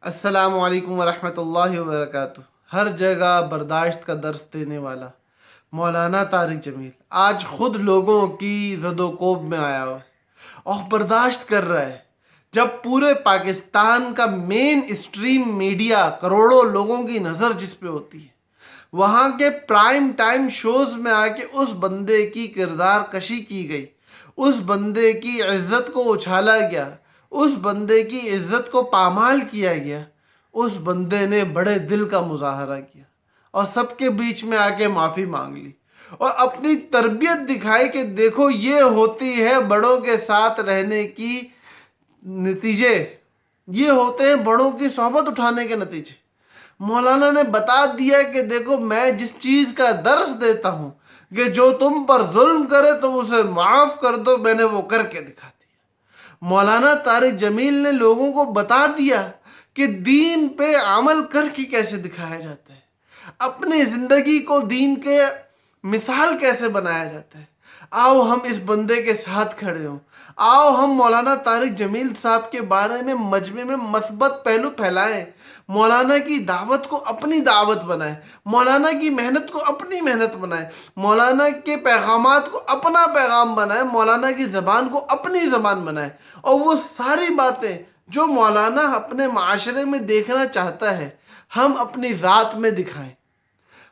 السلام علیکم ورحمۃ اللہ وبرکاتہ۔ ہر جگہ برداشت کا درس دینے والا مولانا طارق جمیل آج خود لوگوں کی زد و کوب میں آیا ہوا ہے اور برداشت کر رہا ہے جب پورے پاکستان کا مین اسٹریم میڈیا کروڑوں لوگوں کی نظر جس پہ ہوتی ہے، وہاں کے پرائم ٹائم شوز میں آ کے اس بندے کی کردار کشی کی گئی، اس بندے کی عزت کو اچھالا گیا، اس بندے کی عزت کو پامال کیا گیا۔ اس بندے نے بڑے دل کا مظاہرہ کیا اور سب کے بیچ میں آ کے معافی مانگ لی اور اپنی تربیت دکھائی کہ دیکھو یہ ہوتی ہے بڑوں کے ساتھ رہنے کی نتیجے، یہ ہوتے ہیں بڑوں کی صحبت اٹھانے کے نتیجے۔ مولانا نے بتا دیا کہ دیکھو میں جس چیز کا درس دیتا ہوں کہ جو تم پر ظلم کرے تم اسے معاف کر دو، میں نے وہ کر کے دکھا دیا۔ مولانا طارق جمیل نے لوگوں کو بتا دیا کہ دین پہ عمل کر کے کیسے دکھایا جاتا ہے، اپنی زندگی کو دین کے مثال کیسے بنایا جاتا ہے۔ آؤ ہم اس بندے کے ساتھ کھڑے ہوں، آؤ ہم مولانا طارق جمیل صاحب کے بارے میں مجمع میں مثبت پہلو پھیلائیں، مولانا کی دعوت کو اپنی دعوت بنائیں، مولانا کی محنت کو اپنی محنت بنائیں، مولانا کے پیغامات کو اپنا پیغام بنائیں، مولانا کی زبان کو اپنی زبان بنائیں، اور وہ ساری باتیں جو مولانا اپنے معاشرے میں دیکھنا چاہتا ہے ہم اپنی ذات میں دکھائیں،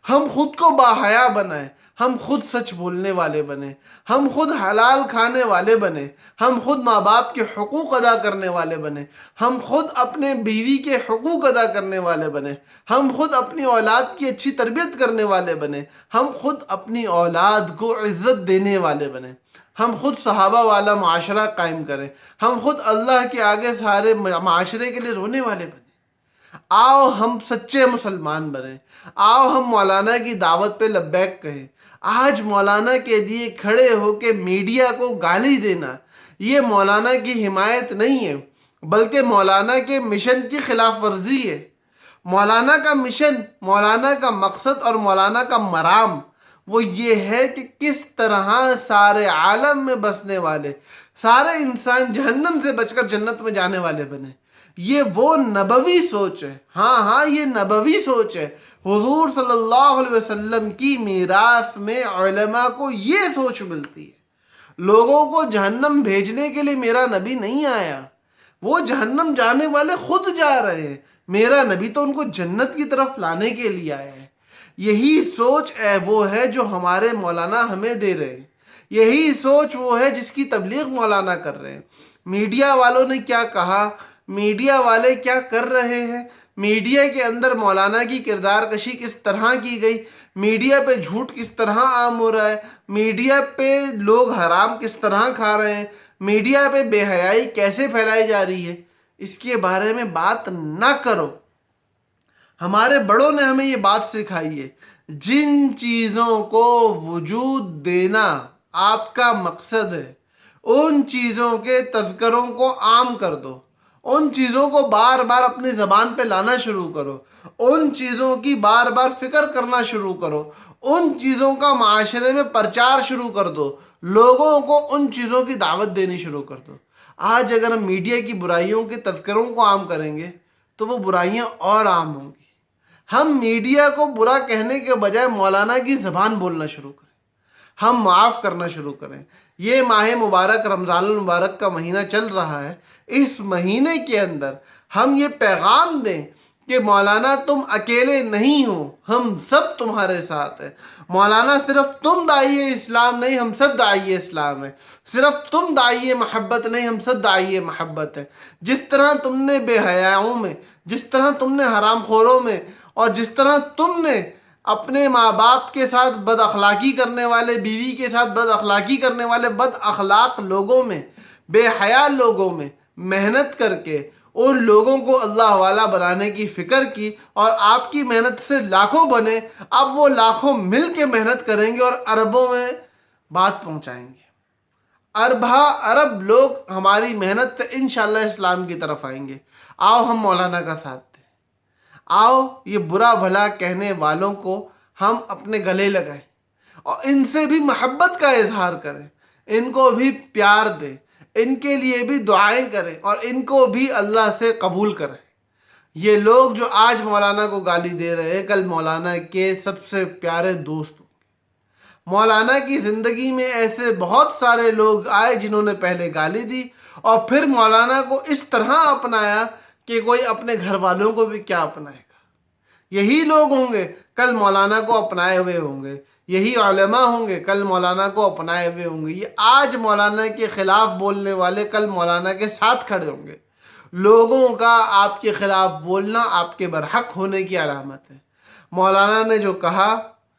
ہم خود کو باحیا بنائیں، ہم خود سچ بولنے والے بنیں، ہم خود حلال کھانے والے بنیں، ہم خود ماں باپ کے حقوق ادا کرنے والے بنیں، ہم خود اپنے بیوی کے حقوق ادا کرنے والے بنیں، ہم خود اپنی اولاد کی اچھی تربیت کرنے والے بنیں، ہم خود اپنی اولاد کو عزت دینے والے بنیں، ہم خود صحابہ والا معاشرہ قائم کریں، ہم خود اللہ کے آگے سارے معاشرے کے لیے رونے والے بنیں۔ آؤ ہم سچے مسلمان بنیں، آؤ ہم مولانا کی دعوت پہ لبیک کہیں۔ آج مولانا کے لیے کھڑے ہو کے میڈیا کو گالی دینا یہ مولانا کی حمایت نہیں ہے، بلکہ مولانا کے مشن کی خلاف ورزی ہے۔ مولانا کا مشن، مولانا کا مقصد اور مولانا کا مرام وہ یہ ہے کہ کس طرح سارے عالم میں بسنے والے سارے انسان جہنم سے بچ کر جنت میں جانے والے بنے۔ یہ وہ نبوی سوچ ہے، ہاں یہ نبوی سوچ ہے۔ حضور صلی اللہ علیہ وسلم کی میراث میں علماء کو یہ سوچ ملتی ہے۔ لوگوں کو جہنم بھیجنے کے لیے میرا نبی نہیں آیا، وہ جہنم جانے والے خود جا رہے ہیں، میرا نبی تو ان کو جنت کی طرف لانے کے لیے آیا ہے۔ یہی سوچ وہ ہے جو ہمارے مولانا ہمیں دے رہے ہیں، یہی سوچ وہ ہے جس کی تبلیغ مولانا کر رہے ہیں۔ میڈیا والوں نے کیا کہا، میڈیا والے کیا کر رہے ہیں، میڈیا کے اندر مولانا کی کردار کشی کس طرح کی گئی، میڈیا پہ جھوٹ کس طرح عام ہو رہا ہے، میڈیا پہ لوگ حرام کس طرح کھا رہے ہیں، میڈیا پہ بے حیائی کیسے پھیلائی جا رہی ہے، اس کے بارے میں بات نہ کرو۔ ہمارے بڑوں نے ہمیں یہ بات سکھائی ہے، جن چیزوں کو وجود دینا آپ کا مقصد ہے ان چیزوں کے تذکروں کو عام کر دو، ان چیزوں کو بار بار اپنی زبان پہ لانا شروع کرو، ان چیزوں کی بار بار فکر کرنا شروع کرو، ان چیزوں کا معاشرے میں پرچار شروع کر دو، لوگوں کو ان چیزوں کی دعوت دینی شروع کر دو۔ آج اگر ہم میڈیا کی برائیوں کے تذکروں کو عام کریں گے تو وہ برائیاں اور عام ہوں گی۔ ہم میڈیا کو برا کہنے کے بجائے مولانا کی زبان بولنا شروع کریں، ہم معاف کرنا شروع کریں۔ یہ ماہ مبارک رمضان المبارک کا مہینہ چل رہا ہے، اس مہینے کے اندر ہم یہ پیغام دیں کہ مولانا تم اکیلے نہیں ہو، ہم سب تمہارے ساتھ ہیں۔ مولانا صرف تم داعی اسلام نہیں، ہم سب داعی اسلام ہیں۔ صرف تم داعی محبت نہیں، ہم سب داعی محبت ہیں۔ جس طرح تم نے بے حیاؤں میں، جس طرح تم نے حرام خوروں میں، اور جس طرح تم نے اپنے ماں باپ کے ساتھ بد اخلاقی کرنے والے، بیوی کے ساتھ بد اخلاقی کرنے والے بد اخلاق لوگوں میں، بے حیا لوگوں میں محنت کر کے ان لوگوں کو اللہ والا بنانے کی فکر کی، اور آپ کی محنت سے لاکھوں بنے، اب وہ لاکھوں مل کے محنت کریں گے اور اربوں میں بات پہنچائیں گے۔ اربا ارب لوگ ہماری محنت سے انشاءاللہ اسلام کی طرف آئیں گے۔ آؤ ہم مولانا کا ساتھ دیں، آؤ یہ برا بھلا کہنے والوں کو ہم اپنے گلے لگائیں اور ان سے بھی محبت کا اظہار کریں، ان کو بھی پیار دیں، ان کے لیے بھی دعائیں کریں اور ان کو بھی اللہ سے قبول کریں۔ یہ لوگ جو آج مولانا کو گالی دے رہے ہیں کل مولانا کے سب سے پیارے دوست. مولانا کی زندگی میں ایسے بہت سارے لوگ آئے جنہوں نے پہلے گالی دی اور پھر مولانا کو اس طرح اپنایا کہ کوئی اپنے گھر والوں کو بھی کیا اپنائے گا. یہی لوگ ہوں گے کل مولانا کو اپنائے ہوئے ہوں گے. یہی علماء ہوں گے کل مولانا کو اپنائے ہوئے ہوں گے. یہ آج مولانا کے خلاف بولنے والے کل مولانا کے ساتھ کھڑے ہوں گے. لوگوں کا آپ کے خلاف بولنا آپ کے برحق ہونے کی علامت ہے. مولانا نے جو کہا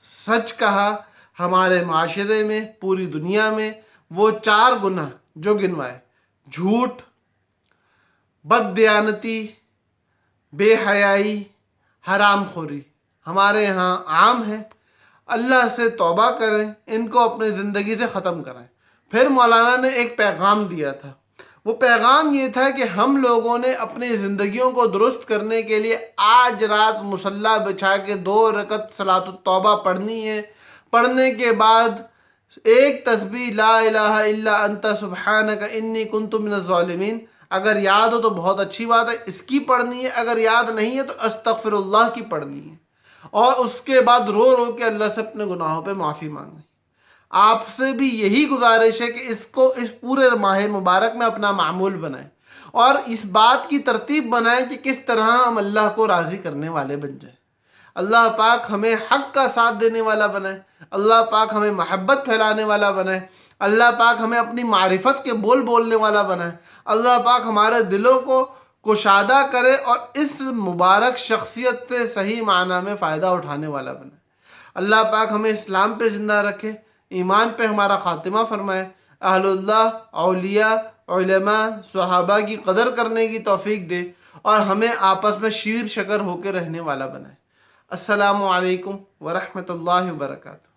سچ کہا. ہمارے معاشرے میں پوری دنیا میں وہ 4 گناہ جو گنوائے: جھوٹ، بد دیانتی، بے حیائی، حرام خوری، ہمارے یہاں عام ہے. اللہ سے توبہ کریں، ان کو اپنی زندگی سے ختم کریں. پھر مولانا نے ایک پیغام دیا تھا. وہ پیغام یہ تھا کہ ہم لوگوں نے اپنی زندگیوں کو درست کرنے کے لیے آج رات مصلی بچھا کے 2 رکعت صلاۃ التوبہ پڑھنی ہے. پڑھنے کے بعد ایک تسبیح لا الہ الا انت سبحانک انی کنت من الظالمین. اگر یاد ہو تو بہت اچھی بات ہے، اس کی پڑھنی ہے. اگر یاد نہیں ہے تو استغفر اللہ کی پڑھنی ہے. اور اس کے بعد رو رو کے اللہ سے اپنے گناہوں پہ معافی مانگنی. آپ سے بھی یہی گزارش ہے کہ اس کو اس پورے ماہ مبارک میں اپنا معمول بنائیں اور اس بات کی ترتیب بنائیں کہ کس طرح ہم اللہ کو راضی کرنے والے بن جائیں. اللہ پاک ہمیں حق کا ساتھ دینے والا بنائے. اللہ پاک ہمیں محبت پھیلانے والا بنائے. اللہ پاک ہمیں اپنی معرفت کے بول بولنے والا بنائے. اللہ پاک ہمارے دلوں کو کشادہ کرے اور اس مبارک شخصیت سے صحیح معنی میں فائدہ اٹھانے والا بنائے. اللہ پاک ہمیں اسلام پہ زندہ رکھے، ایمان پہ ہمارا خاتمہ فرمائے. اہل اللہ، اولیاء، علماء، صحابہ کی قدر کرنے کی توفیق دے اور ہمیں آپس میں شیر شکر ہو کے رہنے والا بنائے. السلام علیکم ورحمۃ اللہ وبرکاتہ.